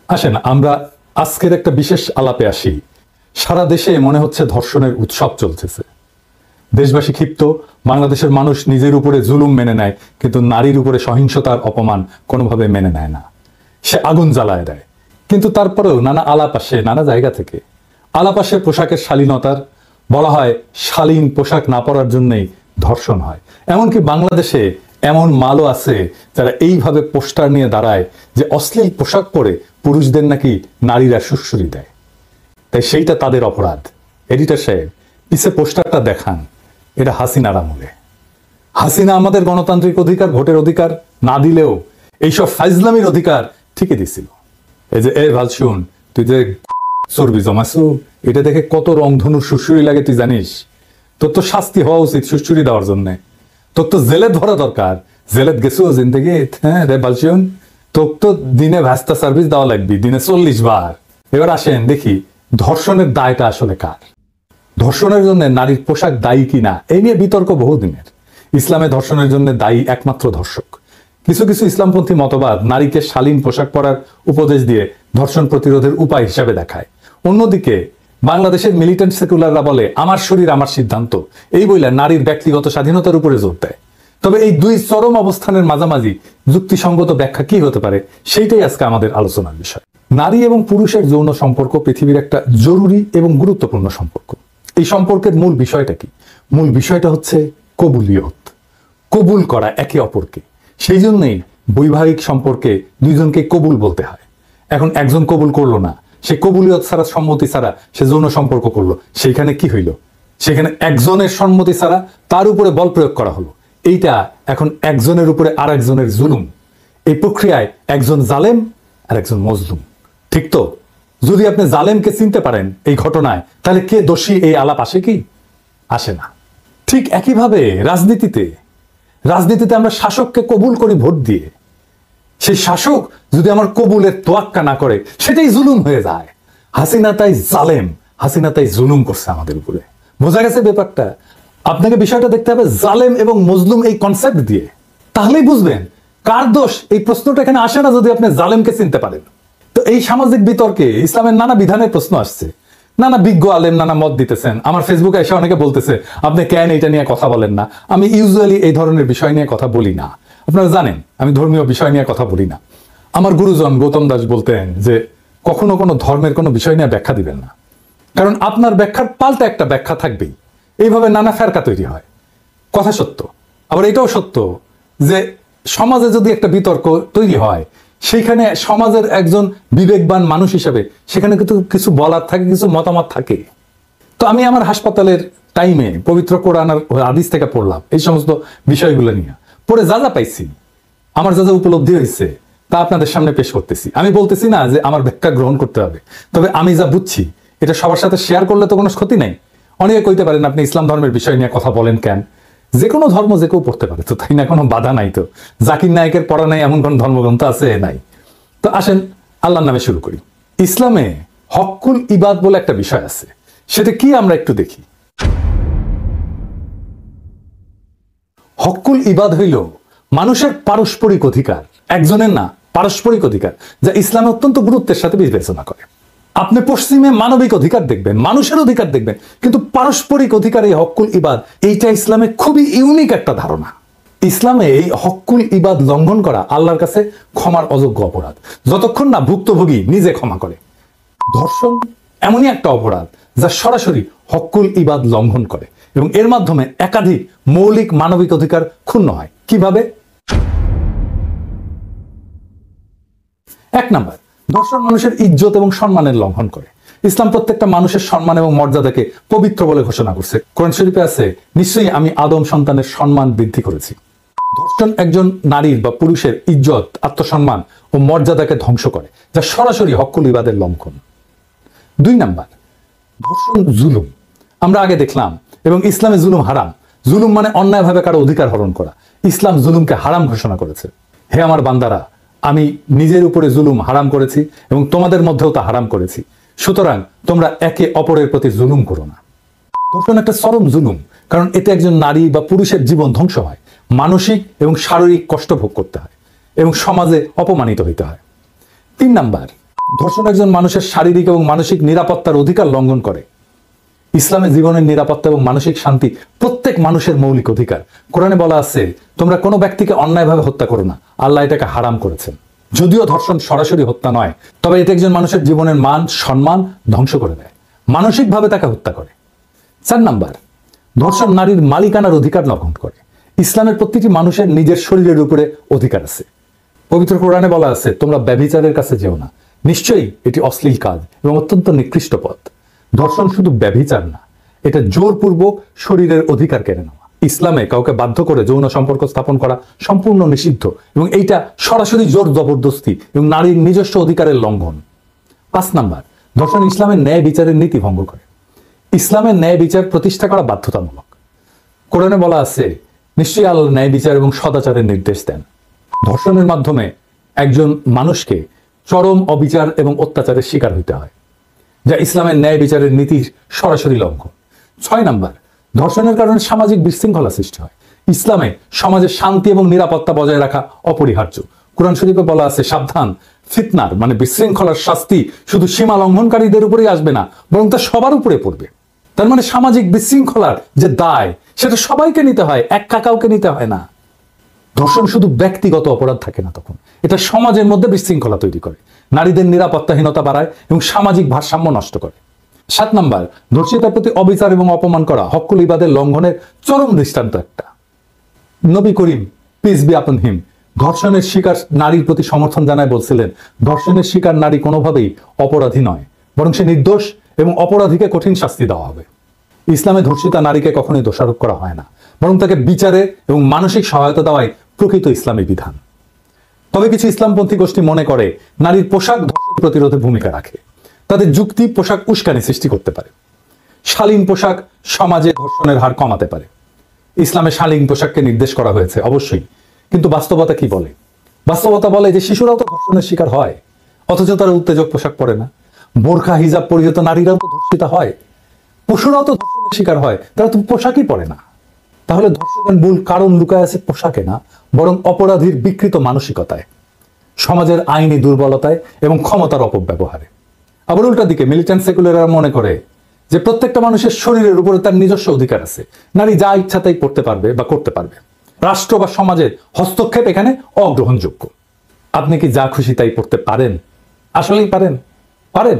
আসেন আমরা আজকের একটা বিশেষ আলাপে আসি। সারা দেশে মনে হচ্ছে ধর্ষণের উৎসব চলতেছে। দেশবাসী ক্ষিপ্ত, বাংলাদেশের মানুষ নিজের উপরে জুলুম মেনে নেয়, কিন্তু নারীর উপরে সহিংসতার অপমান কোনোভাবে মেনে নেয় না। সে আগুন জ্বালায় দেয়। কিন্তু তারপরেও নানা আলাপ আসে নানা জায়গা থেকে। আলাপ আসে পোশাকের শালীনতার, বলা হয় শালীন পোশাক না পরার জন্যই ধর্ষণ হয়। এমনকি বাংলাদেশে এমন মালও আছে যারা এইভাবে পোস্টার নিয়ে দাঁড়ায় যে অশ্লীল পোশাক পরে পুরুষদের নাকি নারীরা সুড়সুড়ি দেয়, তাই সেইটা তাদের অপরাধ। এডিটর সাহেব, পিছে পোস্টারটা দেখান, এটা হাসিনার আমলে। হাসিনা আমাদের গণতান্ত্রিক অধিকার, ভোটের অধিকার না দিলেও এইসব ফাইজলামির অধিকার ঠিকই দিছিল। এই যে ভাল শুন, তুই যে চর্বি জমাছু, এটা দেখে কত রংধনুর সুড়সুড়ি লাগে তুই জানিস? তোর তো শাস্তি হওয়া উচিত সুড়সুড়ি দেওয়ার জন্য। তোর তো জেলে ধরা দরকার। জেলেত গেছো জিন্দগি? হ্যাঁ রে বালশুন, তোর তো দিনে ভাস্তা সার্ভিস দেওয়া লাগবে, দিনে 40 বার। এবার আসেন দেখি ধর্ষণের দায়টা আসলে কার। ধর্ষণের জন্য নারীর পোশাক দায়ী কিনা এই নিয়ে বিতর্ক বহুদিনের। ইসলামে ধর্ষণের জন্য দায়ী একমাত্র ধর্ষক। কিছু কিছু ইসলামপন্থী মতবাদ নারীকে শালীন পোশাক পরার উপদেশ দিয়ে ধর্ষণ প্রতিরোধের উপায় হিসাবে দেখায়। অন্যদিকে বাংলাদেশের মিলিটেন্ট সেকুলাররা বলে আমার শরীর আমার সিদ্ধান্ত, এই বইলা নারীর ব্যক্তিগত স্বাধীনতার উপরে জোর দেয়। তবে এই দুই চরম অবস্থানের মাঝামাঝি যুক্তিসঙ্গত ব্যাখ্যা কি হতে পারে, সেইটাই আজকে আমাদের আলোচনার বিষয়। নারী এবং পুরুষের যৌন সম্পর্ক পৃথিবীর একটা জরুরি এবং গুরুত্বপূর্ণ সম্পর্ক। এই সম্পর্কের মূল বিষয়টা কি? মূল বিষয়টা হচ্ছে কবুলিয়ত, কবুল করা একে অপরকে। সেই জন্যই বৈবাহিক সম্পর্কে দুইজনকে কবুল বলতে হয়। এখন একজন কবুল করলো না, সে কবুলিয়ত ছাড়া, সম্মতি ছাড়া সে যৌন সম্পর্ক করলো, সেইখানে কি হইল? সেখানে একজনের সম্মতি ছাড়া তার উপরে বল প্রয়োগ করা হলো। এইটা এখন একজনের উপরে আর একজনের জুলুম। এই প্রক্রিয়ায় একজন জালেম আর একজন মজলুম, ঠিক তো? যদি আপনি জালেমকে চিনতে পারেন এই ঘটনায়, তাহলে কে দোষী এই আলাপ আসে কি? আসে না। ঠিক একইভাবে রাজনীতিতে আমরা শাসককে কবুল করি ভোট দিয়ে। সেই শাসক যদি আমার কবুলের তোয়াক্কা না করে, সেটাই জুলুম হয়ে যায়। হাসিনা তাই জালেম, হাসিনা তাই জুলুম করছে আমাদের উপরে। বোঝা গেছে ব্যাপারটা? আপনাকে বিষয়টা দেখতে হবে জালেম এবং মজলুম এই কনসেপ্ট দিয়ে, তাহলেই বুঝবেন কার দোষ। এই প্রশ্নটা এখানে আসে না যদি আপনি জালেমকে চিনতে পারেন। তো এই সামাজিক বিতর্কে ইসলামের নানা বিধানের প্রশ্ন আসছে, নানা বিজ্ঞ আলেম নানা মত দিতেছেন। আমার ফেসবুকে এসে অনেকে বলতেছে আপনি কেন এটা নিয়ে কথা বলেন না। আমি ইউজুয়ালি এই ধরনের বিষয় নিয়ে কথা বলি না। আপনারা জানেন আমি ধর্মীয় বিষয় নিয়ে কথা বলি না। আমার গুরুজন গৌতম দাস বলতেন যে কখনো কোনো ধর্মের কোনো বিষয় নিয়ে ব্যাখ্যা দিবেন না, কারণ আপনার ব্যাখ্যার পাল্টা একটা ব্যাখ্যা থাকবেই। এইভাবে নানা ফেরকা তৈরি হয়। কথা সত্য, আবার এটাও সত্য যে সমাজে যদি একটা বিতর্ক তৈরি হয়, সেইখানে সমাজের একজন বিবেকবান মানুষ হিসেবে সেখানে কিন্তু কিছু বলার থাকে, কিছু মতামত থাকে। তো আমি আমার হাসপাতালের টাইমে পবিত্র কোরআন আর হাদিস থেকে পড়লাম এই সমস্ত বিষয়গুলো নিয়ে। পড়ে যা যা পাইছি, আমার যা যা উপলব্ধি হয়েছে তা আপনাদের সামনে পেশ করতেছি। আমি বলতেছি না যে আমার ব্যাখ্যা গ্রহণ করতে হবে, তবে আমি যা বুঝছি এটা সবার সাথে শেয়ার করলে তো কোনো ক্ষতি নাই। অনেকে কইতে পারেন আপনি ইসলাম ধর্মের বিষয় নিয়ে কথা বলেন কেন? যে কোনো ধর্ম যে কেউ পড়তে পারে তো, তাই না? কোনো বাধা নাই তো। জাকির নায়কের পড়া নাই এমন কোন ধর্মগ্রন্থ আছে? নাই। তো আসেন আল্লাহর নামে শুরু করি। ইসলামে হক্কুল ইবাদ বলে একটা বিষয় আছে, সেটা কি আমরা একটু দেখি। হক্কুল ইবাদ হইল মানুষের পারস্পরিক অধিকার, একজনের না, পারস্পরিক অধিকার, যা ইসলামে অত্যন্ত গুরুত্বের সাথে বিবেচনা করে। আপনি পশ্চিমে মানবিক অধিকার দেখবেন, মানুষের অধিকার দেখবেন, কিন্তু পারস্পরিক অধিকার, এই হক্কুল ইবাদ, এইটা ইসলামে খুবই ইউনিক একটা ধারণা। ইসলামে এই হক্কুল ইবাদ লঙ্ঘন করা আল্লাহর কাছে ক্ষমার অযোগ্য অপরাধ, যতক্ষণ না ভুক্তভোগী নিজে ক্ষমা করে। ধর্ষণ এমনই একটা অপরাধ যা সরাসরি হক্কুল ইবাদ লঙ্ঘন করে এবং এর মাধ্যমে একাধিক মৌলিক মানবিক অধিকার ক্ষুণ্ণ হয়। কিভাবে? এক নাম্বার, ধর্ষণ মানুষের ইজ্জত এবং সম্মানের লঙ্ঘন করে। ইসলাম প্রত্যেকটা মানুষের সম্মান এবং মর্যাদাকে পবিত্র বলে ঘোষণা করছে। কোরআন শরীফে আছে, নিশ্চয়ই আমি আদম সন্তানের সম্মান বৃদ্ধি করেছি। ধর্ষণ একজন নারীর বা পুরুষের ইজ্জত, আত্মসম্মান ও মর্যাদাকে ধ্বংস করে, যা সরাসরি হক্কুল ইবাদের লঙ্ঘন। দুই নাম্বার, ধর্ষণ জুলুম। আমরা আগে দেখলাম এবং ইসলামে জুলুম হারাম। জুলুম মানে অন্যায়ভাবে কারো অধিকার হরণ করা। ইসলাম জুলুমকে হারাম ঘোষণা করেছে। হে আমার বান্দারা, আমি নিজের উপরে জুলুম হারাম করেছি এবং তোমাদের মধ্যেও তা হারাম করেছি, সুতরাং তোমরা একে অপরের প্রতি জুলুম করো না। ধর্ষণ একটা চরম জুলুম, কারণ এতে একজন নারী বা পুরুষের জীবন ধ্বংস হয়, মানসিক এবং শারীরিক কষ্ট ভোগ করতে হয় এবং সমাজে অপমানিত হইতে হয়। তিন নাম্বার, ধর্ষণ একজন মানুষের শারীরিক এবং মানসিক নিরাপত্তার অধিকার লঙ্ঘন করে। ইসলামে জীবনের নিরাপত্তা এবং মানসিক শান্তি প্রত্যেক মানুষের মৌলিক অধিকার। কোরআনে বলা আছে, তোমরা কোনো ব্যক্তিকে অন্যায়ভাবে হত্যা করো না, আল্লাহ এটাকে হারাম করেছেন। যদিও ধর্ষণ সরাসরি হত্যা নয়, তবে এটা একজন মানুষের জীবনের মান সম্মান ধ্বংস করে দেয়, মানসিকভাবে তাকে হত্যা করে। 4 নাম্বার, ধর্ষণ নারীর মালিকানার অধিকার লঙ্ঘন করে। ইসলামের প্রতিটি মানুষের নিজের শরীরের উপরে অধিকার আছে। পবিত্র কোরআনে বলা আছে, তোমরা ব্যভিচারের কাছে যেও না, নিশ্চয়ই এটি অশ্লীল কাজ এবং অত্যন্ত নিকৃষ্ট পথ। ধর্ষণ শুধু ব্যভিচার না, এটা জোরপূর্বক শরীরের অধিকার কেড়ে নেওয়া। ইসলামে কাউকে বাধ্য করে যৌন সম্পর্ক স্থাপন করা সম্পূর্ণ নিষিদ্ধ এবং এইটা সরাসরি জোর জবরদস্তি এবং নারীর নিজস্ব অধিকারের লঙ্ঘন। 5 নাম্বার, ধর্ষণ ইসলামের ন্যায় বিচারের নীতি ভঙ্গ করে। ইসলামের ন্যায় বিচার প্রতিষ্ঠা করা বাধ্যতামূলক। কোরআনে বলা আছে, নিশ্চয়ই আল্লাহ ন্যায় বিচার এবং সদাচারের নির্দেশ দেন। ধর্ষণের মাধ্যমে একজন মানুষকে চরম অবিচার এবং অত্যাচারের শিকার হইতে হয়, যা ইসলামের ন্যায় বিচারের নীতির সরাসরি লঙ্ঘন। 6 নাম্বার, ধর্ষণের কারণে সামাজিক বিশৃঙ্খলা সৃষ্টি হয়। ইসলামে সমাজের শান্তি এবং নিরাপত্তা বজায় রাখা অপরিহার্য। কোরআন শরীফে বলা আছে, সাবধান, ফিতনার মানে বিশৃঙ্খলার শাস্তি শুধু সীমা লঙ্ঘনকারীদের উপরেই আসবে না, বরং তা সবার উপরে পড়বে। তার মানে সামাজিক বিশৃঙ্খলার যে দায়, সেটা সবাইকে নিতে হয়, একা কাউকে নিতে হয় না। ধর্ষণ শুধু ব্যক্তিগত অপরাধ থাকে না, তখন এটা সমাজের মধ্যে বিশৃঙ্খলা তৈরি করে, নারীদের নিরাপত্তাহীনতা বাড়ায় এবং সামাজিক ভারসাম্য নষ্ট করে। 7 নাম্বার, ধর্ষিতার প্রতি অবিচার এবং অপমান করা হক্কুল ইবাদের লঙ্ঘনের চরম দৃষ্টান্ত একটা। নবী করিম পিস বি আপন হিম ধর্ষণের শিকার নারীর প্রতি সমর্থন জানায় বলছিলেন, ধর্ষণের শিকার নারী কোনোভাবেই অপরাধী নয়, বরং সে নির্দোষ এবং অপরাধীকে কঠিন শাস্তি দেওয়া হবে। ইসলামে ধর্ষিতা নারীকে কখনোই দোষারোপ করা হয় না, বরং তাকে বিচারে এবং মানসিক সহায়তা দেওয়াই প্রকৃত ইসলামী বিধান। তবে কিছু ইসলামপন্থী গোষ্ঠী মনে করে নারীর পোশাক ধর্ষণ প্রতিরোধে ভূমিকা রাখে। তাদের যুক্তি, পোশাক উস্কানি সৃষ্টি করতে পারে। শালীন পোশাক সমাজে ধর্ষণের হার কমাতে পারে। ইসলামে শালীন পোশাককে নির্দেশ করা হয়েছে অবশ্যই, কিন্তু বাস্তবতা কি বলে? বাস্তবতা বলে যে শিশুরাও তো ধর্ষণের শিকার হয়, অথচ তারা উত্তেজক পোশাক পরে না। বোরখা হিজাব পরিহিত নারীরাও তো ধর্ষিতা হয়, পশুরাও তো ধর্ষণের শিকার হয়, তারা তো পোশাকই পরে না। তাহলে ধর্ষণের মূল কারণ লুকায় আছে পোশাকে না, বরং অপরাধীর বিকৃত মানসিকতায়, সমাজের আইনি দুর্বলতায় এবং ক্ষমতার অপব্যবহারে। আবার উল্টা দিকে মিলিটেন্ট সেকুলাররা মনে করে যে প্রত্যেকটা মানুষের শরীরের উপরে তার নিজস্ব অধিকার আছে, নারী যা ইচ্ছা তাই পড়তে পারবে বা করতে পারবে, রাষ্ট্র বা সমাজের হস্তক্ষেপ এখানে অগ্রহণযোগ্য। আপনি কি যা খুশি তাই পড়তে পারেন? আসলেই পারেন? পারেন?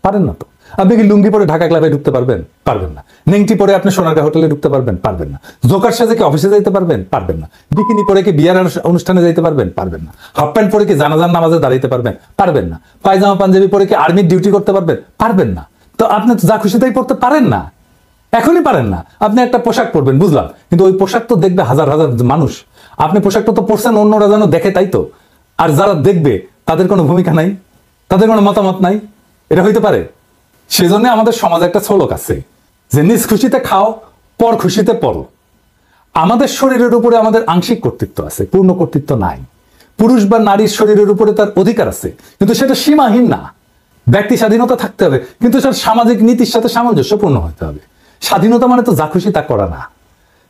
পারেন না তো। আপনি কি লুঙ্গি পরে ঢাকা ক্লাবে ঢুকতে পারবেন? পারবেন না। নেংটি পরে আপনি সোনারগাঁ হোটেলে ঢুকতে পারবেন? পারবেন না। জোকার সাজে কি অফিসে যাইতে পারবেন? পারবেন না। বিকিনি পরে কি বিয়ার অনুষ্ঠানে যাইতে পারবেন? পারবেন না। হাফ প্যান্ট পরে কি জানাজার নামাজে দাঁড়াইতে পারবেন? পারবেন না। পায়জামা পাঞ্জাবি পরে কি আর্মির ডিউটি করতে পারবেন? পারবেন না। তো আপনি তো যা খুশি তাই পড়তে পারেন না, এখনই পারেন না। আপনি একটা পোশাক পরবেন, বুঝলাম, কিন্তু ওই পোশাক তো দেখবে হাজার হাজার মানুষ। আপনি পোশাকটা তো পরছেন অন্যরা যেন দেখে, তাই তো। আর যারা দেখবে তাদের কোনো ভূমিকা নাই, তাদের কোনো মতামত নাই, এটা হইতে পারে? সেজন্য আমাদের সমাজে একটা শ্লোক আছে যে নিজ খুশিতে খাও, পর খুশিতে পড়ো। আমাদের শরীরের উপরে আমাদের আংশিক কর্তৃত্ব আছে, পূর্ণ কর্তৃত্ব নাই। পুরুষ বা নারীর শরীরের উপরে তার অধিকার আছে, কিন্তু সেটা সীমাহীন না। ব্যক্তি স্বাধীনতা থাকতে হবে, কিন্তু সেটা সামাজিক নীতির সাথে সামঞ্জস্যপূর্ণ হতে হবে। স্বাধীনতা মানে তো যা খুশি তা করা না,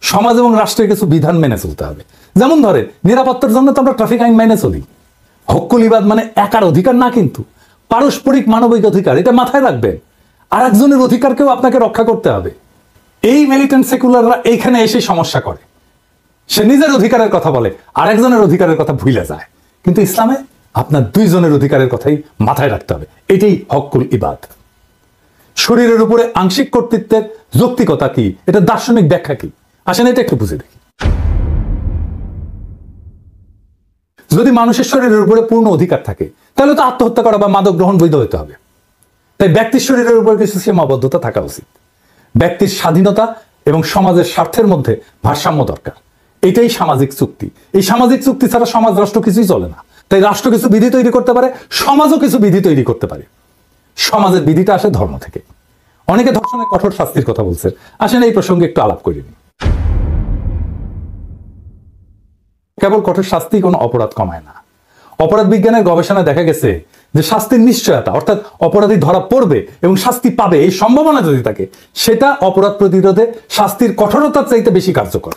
সমাজ এবং রাষ্ট্রের কিছু বিধান মেনে চলতে হবে। যেমন ধরে নিরাপত্তার জন্য তো আমরা ট্রাফিক আইন মেনে চলি। হক্কুল ইবাদ মানে একার অধিকার না, কিন্তু পারস্পরিক মানবিক অধিকার, এটা মাথায় রাখবেন। আর একজনের অধিকারকেও আপনাকে রক্ষা করতে হবে। এই মিলিটেন্ট সেকুলাররা এইখানে এসে সমস্যা করে। সে নিজের অধিকারের কথা বলে, আরেকজনের অধিকারের কথা ভুলে যায়। কিন্তু ইসলামে আপনার দুইজনের অধিকারের কথাই মাথায় রাখতে হবে। এটাই হক্কুল ইবাদ। শরীরের উপরে আংশিক কর্তৃত্বের যৌক্তিকতা কি, এটা দার্শনিক ব্যাখ্যা কি, আসেন এটা একটু বুঝে দেখি। যদি মানুষের শরীরের উপরে পূর্ণ অধিকার থাকে, তাহলে তো আত্মহত্যা করা বা মাদক গ্রহণ বৈধ হতে হবে। তাই ব্যক্তির শরীরের উপর কিছু সীমাবদ্ধতা থাকা উচিত। ব্যক্তির স্বাধীনতা এবং সমাজের স্বার্থের মধ্যে ভারসাম্য দরকার। এটাই সামাজিক চুক্তি। এই সামাজিক চুক্তি ছাড়া সমাজ, রাষ্ট্র কিছুই চলে না। তাই রাষ্ট্র কিছু বিধি তৈরি করতে পারে, সমাজও কিছু বিধি তৈরি করতে পারে। সমাজের বিধিটা আসে ধর্ম থেকে। অনেকে ধর্ষণের কঠোর শাস্তির কথা বলছে, আসেন এই প্রসঙ্গে একটু আলাপ করে নিই। কেবল কঠোর শাস্তি কোনো অপরাধ কমায় না। অপরাধ বিজ্ঞানের গবেষণায় দেখা গেছে যে শাস্তির নিশ্চয়তা, অর্থাৎ অপরাধী ধরা পড়বে এবং শাস্তি পাবে এই সম্ভাবনা যদি থাকে, সেটা অপরাধ প্রতিরোধে শাস্তির কঠোরতার চাইতে বেশি কার্যকর।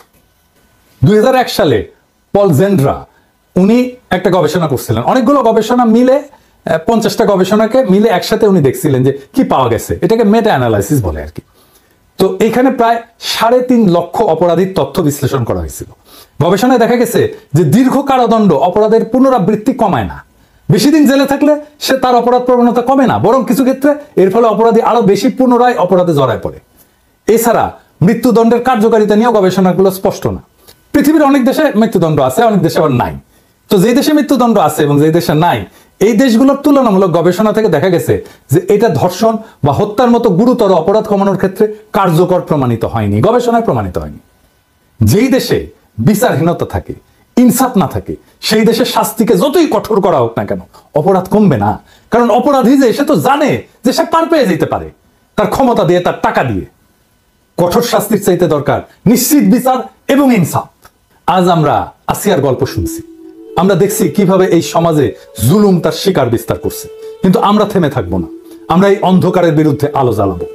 2001 সালে পল জেন্ড্রা উনি একটা গবেষণা করছিলেন। অনেকগুলো গবেষণা মিলে 50টা গবেষণাকে মিলে একসাথে উনি দেখছিলেন যে কি পাওয়া গেছে, এটাকে মেটা অ্যানালাইসিস বলে আর কি। তো এখানে প্রায় 3.5 লক্ষ অপরাধীর তথ্য বিশ্লেষণ করা হয়েছিল। গবেষণায় দেখা গেছে যে দীর্ঘ কারাদণ্ড অপরাধের পুনরাবৃত্তি কমায় না। বেশি দিন জেলে থাকলে সে তার অপরাধ প্রবণতা কমে না, বরং কিছু ক্ষেত্রে এর ফলে অপরাধী আরো বেশি পুনরায় অপরাধে জড়ায় পড়ে। এছাড়া মৃত্যুদণ্ডের কার্যকারিতা নিয়েও গবেষণাগুলো স্পষ্ট না। পৃথিবীর অনেক দেশে মৃত্যুদণ্ড আছে, অনেক দেশে আবার নাই। তো যেই দেশে মৃত্যুদণ্ড আছে এবং যেই দেশে নাই, এই দেশগুলোর তুলনামূলক গবেষণা থেকে দেখা গেছে যে এটা ধর্ষণ বা হত্যার মতো গুরুতর অপরাধ কমানোর ক্ষেত্রে কার্যকর প্রমাণিত হয়নি, গবেষণায় প্রমাণিত হয়নি। যেই দেশে বিচারহীনতা থাকে, ইনসাফ না থাকে, সেই দেশের শাস্তিকে যতই কঠোর করা হোক না কেন, অপরাধ কমবে না। কারণ অপরাধী যে সে তো জানে যে সে পার পেয়ে যেতে পারে, তার ক্ষমতা দিয়ে, তার টাকা দিয়ে। কঠোর শাস্তির চাইতে দরকার নিশ্চিত বিচার এবং ইনসাফ। আজ আমরা আসিয়ার গল্প শুনছি, আমরা দেখছি কিভাবে এই সমাজে জুলুম তার শিকার বিস্তার করছে। কিন্তু আমরা থেমে থাকবো না, আমরা এই অন্ধকারের বিরুদ্ধে আলো জ্বালাবো।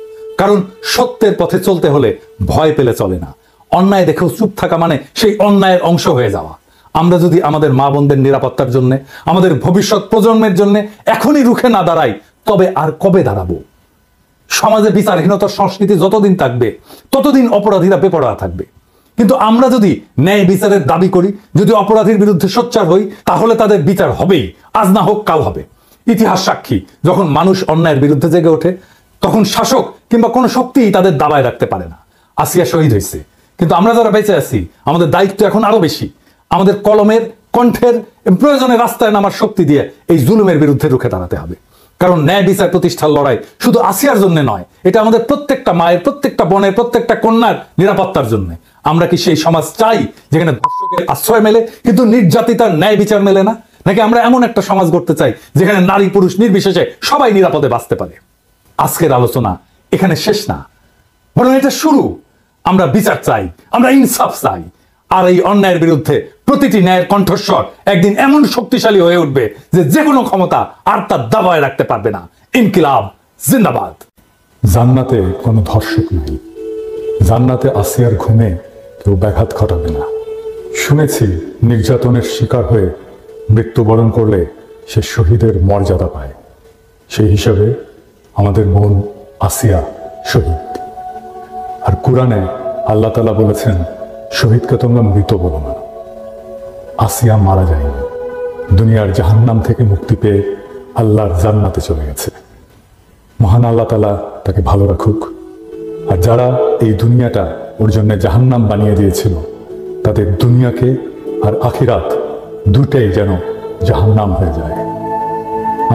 কারণ সত্যের পথে চলতে হলে ভয় পেলে চলে না। অন্যায় দেখেও চুপ থাকা মানে সেই অন্যায়ের অংশ হয়ে যাওয়া। আমরা যদি আমাদের মা বোনদের নিরাপত্তার জন্য, আমাদের ভবিষ্যৎ প্রজন্মের জন্য এখনই রুখে না দাঁড়াই, তবে আর কবে দাঁড়াবো? সমাজে বিচারহীনতার সংস্কৃতি যতদিন থাকবে ততদিন অপরাধীরা বেপরোয়া থাকবে। কিন্তু আমরা যদি ন্যায় বিচারের দাবি করি, যদি অপরাধীর বিরুদ্ধে সোচ্চার হই, তাহলে তাদের বিচার হবেই, আজ না হোক কাল হবে। ইতিহাস সাক্ষী, যখন মানুষ অন্যায়ের বিরুদ্ধে জেগে ওঠে তখন শাসক কিংবা কোনো শক্তি তাদের দাবায় রাখতে পারে না। আসিয়া শহীদ হয়েছে, কিন্তু আমরা যারা বেঁচে আছি আমাদের দায়িত্ব এখন আরো বেশি। আমাদের কলমের, কণ্ঠের, প্রয়োজনে রাস্তায় নামার শক্তি দিয়ে এই জুলুমের বিরুদ্ধে রুখে দাঁড়াতে হবে। কারণ ন্যায় বিচার প্রতিষ্ঠার লড়াই শুধু আসিয়ার জন্য নয়, এটা আমাদের প্রত্যেকটা মায়ের, প্রত্যেকটা বোনের, প্রত্যেকটা কন্যার নিরাপত্তার জন্য। আমরা কি সেই সমাজ চাই যেখানে ধর্ষকের আশ্রয় মেলে কিন্তু নির্যাতিতার ন্যায় বিচার মেলে না? নাকি আমরা এমন একটা সমাজ গড়তে চাই যেখানে নারী পুরুষ নির্বিশেষে সবাই নিরাপদে বাঁচতে পারে? আজকের আলোচনা এখানে শেষ না, বরং এটা শুরু। আমরা বিচার চাই, আমরা ইনসাফ চাই। আর এই অন্যায়ের বিরুদ্ধে প্রতিটি ন্যায়ের কণ্ঠস্বর একদিন এমন শক্তিশালী হয়ে উঠবে যে কোনো ক্ষমতা আর তার দাবায় রাখতে পারবে না। ইনকিলাব জিন্দাবাদ। জান্নাতে কোনো ধর্ষক নেই, জান্নাতে আসিয়ার ঘুমে কেউ ব্যাঘাত ঘটাবে না। শুনেছি নির্যাতনের শিকার হয়ে মৃত্যুবরণ করলে সে শহীদের মর্যাদা পায়। সেই হিসাবে আমাদের বোন আসিয়া শহীদ। আর কুরআনে আল্লাহ তাআলা বলেছেন, শহীদকে তোমরা মৃত বলো না। আসিয়া মারা যায়নি, দুনিয়ার জাহান্নাম থেকে মুক্তি পেয়ে আল্লাহর জান্নাতে চলে গেছে। মহান আল্লাহ তাআলা তাকে ভালো রাখুক। আর যারা এই দুনিয়াটা ওর জন্য জাহান্নাম বানিয়ে দিয়েছিল, তাদের দুনিয়াকে আর আখিরাত দুটাই যেন জাহান্নাম হয়ে যায়।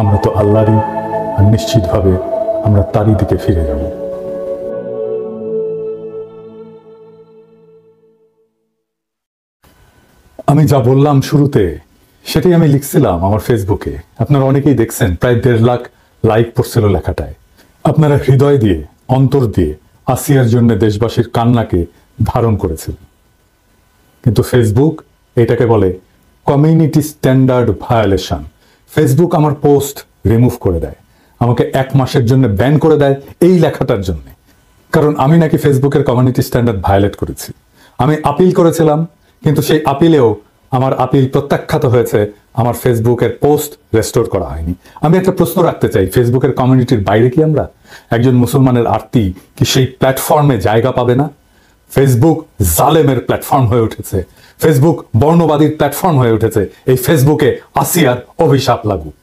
আমরা তো আল্লাহরই, আর নিশ্চিতভাবে আমরা তারই দিকে ফিরে যাব। আমি যা বললাম শুরুতে সেটাই আমি লিখছিলাম আমার ফেসবুকে। আপনারা অনেকেই দেখছেন, প্রায় 1.5 লাখ লাইক পড়ছিল লেখাটায়। আপনারা হৃদয় দিয়ে, অন্তর দিয়ে আসিয়ার জন্য দেশবাসীর কান্নাকে ধারণ করেছিলেন। কিন্তু ফেসবুক এটাকে বলে কমিউনিটি স্ট্যান্ডার্ড ভায়োলেশন। ফেসবুক আমার পোস্ট রিমুভ করে দেয়, আমাকে 1 মাসের জন্য ব্যান করে দেয় এই লেখাটার জন্য। কারণ আমি নাকি ফেসবুকের কমিউনিটি স্ট্যান্ডার্ড ভায়োলেট করেছি। আমি আপিল করেছিলাম, কিন্তু সেই আপিলেও আমার আপিল প্রত্যাখ্যাত হয়েছে, আমার ফেসবুকের পোস্ট রেস্টোর করা হয়নি। আমি একটা প্রশ্ন রাখতে চাই, ফেসবুকের কমিউনিটির বাইরে কি আমরা? একজন মুসলমানের আরতি কি সেই প্ল্যাটফর্মে জায়গা পাবে না? ফেসবুক জালেমের প্ল্যাটফর্ম হয়ে উঠেছে, ফেসবুক বর্ণবাদীর প্ল্যাটফর্ম হয়ে উঠেছে। এই ফেসবুকে আসিয়ার অভিশাপ লাগুক।